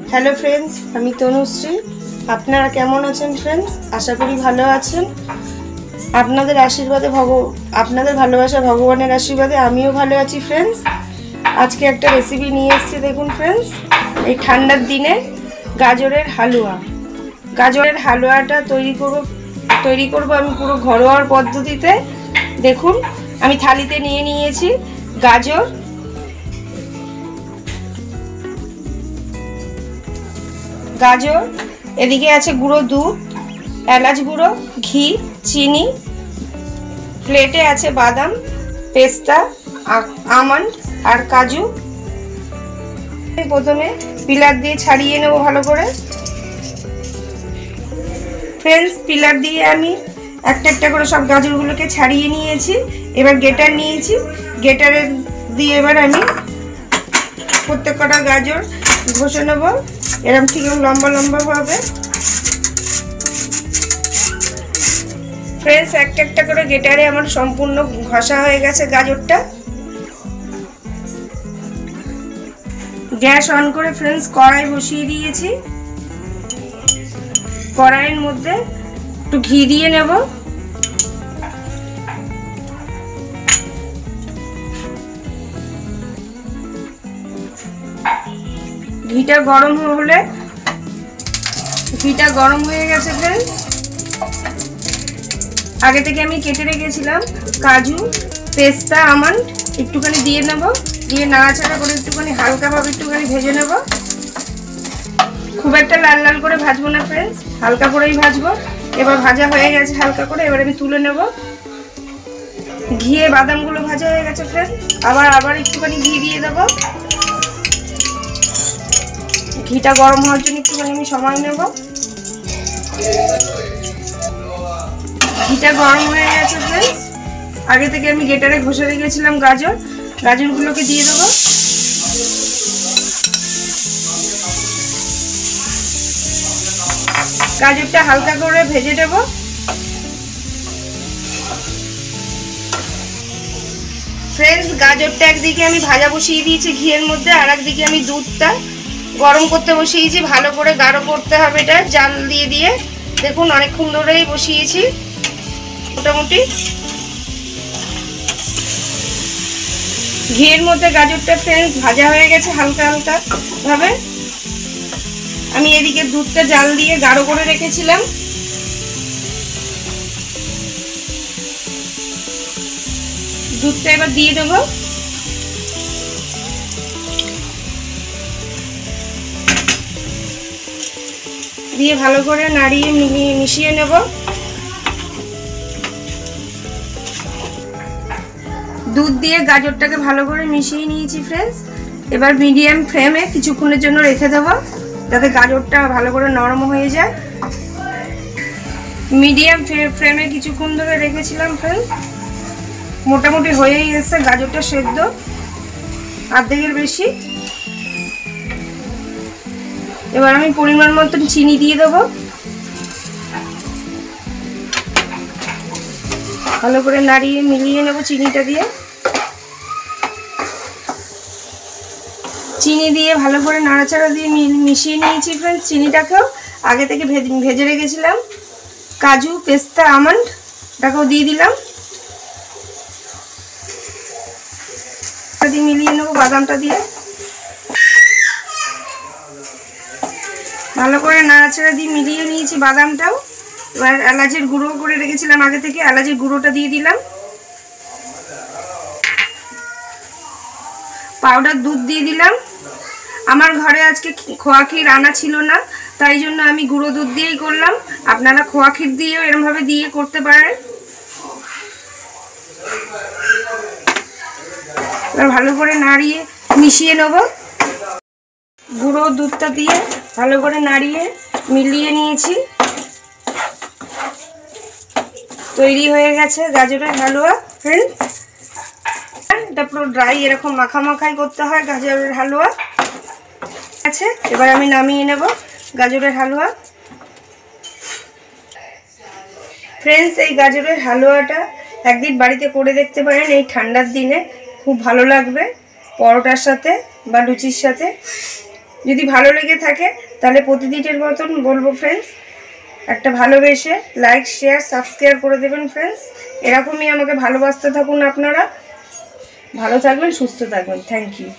Hello friends, আমি তনুশ্রী। আপনারা কেমন আছেন ফ্রেন্ডস? আশা করি ভালো আছেন। আপনাদের আশীর্বাদে আপনাদের ভালোবাসা, ভগবানের আশীর্বাদে আমিও ভালো আছি ফ্রেন্ডস। আজকে একটা রেসিপি নিয়ে এসেছি। দেখুন ফ্রেন্ডস, এই ঠান্ডার দিনে গাজরের হালুয়া। গাজরের হালুয়াটা তৈরি করব আমি পুরো ঘরোয়া পদ্ধতিতে। দেখুন, আমি থালিতে নিয়ে নিয়েছি গাজর, এদিকে আছে গুঁড়ো দুধ, এলাচ গুঁড়ো, ঘি, চিনি, প্লেটে আছে বাদাম, পেস্তা, আমন্ড আর কাজু। প্রথমে পিলার দিয়ে ছাড়িয়ে নেব ভালো করে ফ্রেন্ডস। পিলার দিয়ে আমি একটা একটা করে সব গাজরগুলোকে ছাড়িয়ে নিয়েছি। এবার গ্রেটার নিয়েছি, গ্রেটারে দিয়ে এবার আমি প্রত্যেক কটা গাজর ঘষে নেব এরকম ঠিক লম্বা লম্বা ভাবে ফ্রেন্ডস। একটা একটা করে গ্রেটারে আমার সম্পূর্ণ ঘষা হয়ে গেছে গাজরটা। গ্যাস অন করে ফ্রেন্ডস কড়াই বসিয়ে দিয়েছি। কড়াইয়ের মধ্যে একটু ঘি দিয়ে নেব। ঘিটা গরম হয়ে গেছে ফ্রেন্ডস। আগে থেকে আমি কেটে রেখেছিলাম কাজু, পেস্তা, আমন্ড একটুখানি দিয়ে নেব। দিয়ে নাড়াচাড়া করে একটুখানি হালকাভাবে একটুখানি ভেজে নেব। খুব একটা লাল লাল করে ভাজবো না ফ্রেন্ডস, হালকা করেই ভাজবো। এবার ভাজা হয়ে গেছে হালকা করে, এবার আমি তুলে নেব। ঘিয়ে বাদামগুলো ভাজা হয়ে গেছে ফ্রেন্ডস। আবার একটুখানি ঘি দিয়ে দেবো। ঘিটা গরম হওয়ার জন্য একটুখানি আমি সময় নেব। ঘিটা গরম হয়ে গেছে ফ্রেন্ডস। আগে থেকে আমি গ্রেটারে ঘষে রেখেছিলাম গাজরগুলোকে দিয়ে দেবো। গাজরটা হালকা করে ভেজে দেব। ফ্রেন্ডস, গাজরটা একদিকে আমি ভাজা বসিয়ে দিয়েছি ঘিয়ের মধ্যে, আর একদিকে আমি দুধটা গরম করতে বসিয়েছি। ভালো করে গাঢ় করতে হবে এটা জাল দিয়ে। দেখুন, অনেকক্ষণ ধরেই বসিয়েছি। মোটামুটি ঘিয়ের মধ্যে গাজরটা ফ্রেন্ডস ভাজা হয়ে গেছে হালকা হালকা ভাবে। আমি এদিকে দুধটা জাল দিয়ে গাঢ় করে রেখেছিলাম। দুধটা এবার দিয়ে দেবো। দিয়ে ভালো করে নাড়িয়ে মিশিয়ে নেব। দুধ দিয়ে গাজরটাকে ভালো করে মিশিয়ে নিয়েছি ফ্রেন্ডস। এবার মিডিয়াম ফ্লেমে কিছুক্ষণের জন্য রেখে দেবো যাতে গাজরটা ভালো করে নরম হয়ে যায়। মিডিয়াম ফ্লেমে কিছুক্ষণ ধরে রেখেছিলাম ফ্রেন্ডস। মোটামুটি হয়েই এসেছে গাজরটা সেদ্ধ, অর্ধেকের বেশি। এবার আমি পরিমাণ মতন চিনি দিয়ে দেবো। ভালো করে নাড়িয়ে মিলিয়ে নেব চিনিটা দিয়ে। চিনি দিয়ে ভালো করে নাড়াচাড়া দিয়ে মিশিয়ে নিয়েছি ফ্রেন্ডস। চিনিটাকেও আগে থেকে ভেজে রেখেছিলাম কাজু, পেস্তা, আমন্ডটাকেও দিয়ে দিলাম। মিলিয়ে নেবো বাদামটা দিয়ে। ভালো করে নাড়াচাড়া দিয়ে মিলিয়ে নিয়েছি বাদামটাও। এবার এলাচের গুঁড়ো করে রেখেছিলাম আগে থেকে, এলাচের গুঁড়োটা দিয়ে দিলাম। পাউডার দুধ দিয়ে দিলাম। আমার ঘরে আজকে খোয়া ক্ষীর আনা ছিল না, তাই জন্য আমি গুঁড়ো দুধ দিয়েই করলাম। আপনারা খোয়া ক্ষীর দিয়েও এরমভাবে দিয়ে করতে পারেন। এবার ভালো করে নাড়িয়ে মিশিয়ে নেব। গুঁড়ো দুধটা দিয়ে ভালো করে নাড়িয়ে মিলিয়ে নিয়েছি। তৈরি হয়ে গেছে গাজরের হালুয়া ফ্রেন্ডস। এটা পুরো ড্রাই, এরকম মাখামাখাই করতে হয় গাজরের হালুয়া। আছে, এবার আমি নামিয়ে নেব গাজরের হালুয়া। ফ্রেন্ডস, এই গাজরের হালুয়াটা একদিন বাড়িতে করে দেখতে পারেন। এই ঠান্ডার দিনে খুব ভালো লাগবে পরোটার সাথে বা লুচির সাথে। যদি ভালো লেগে থাকে তাহলে প্রতিদিনের মতন বলবো ফ্রেন্ডস, একটা ভালোবেসে লাইক শেয়ার সাবস্ক্রাইব করে দেবেন ফ্রেন্ডস। এরকমই আমাকে ভালোবাসতে থাকুন আপনারা। ভালো থাকবেন, সুস্থ থাকবেন। Thank you.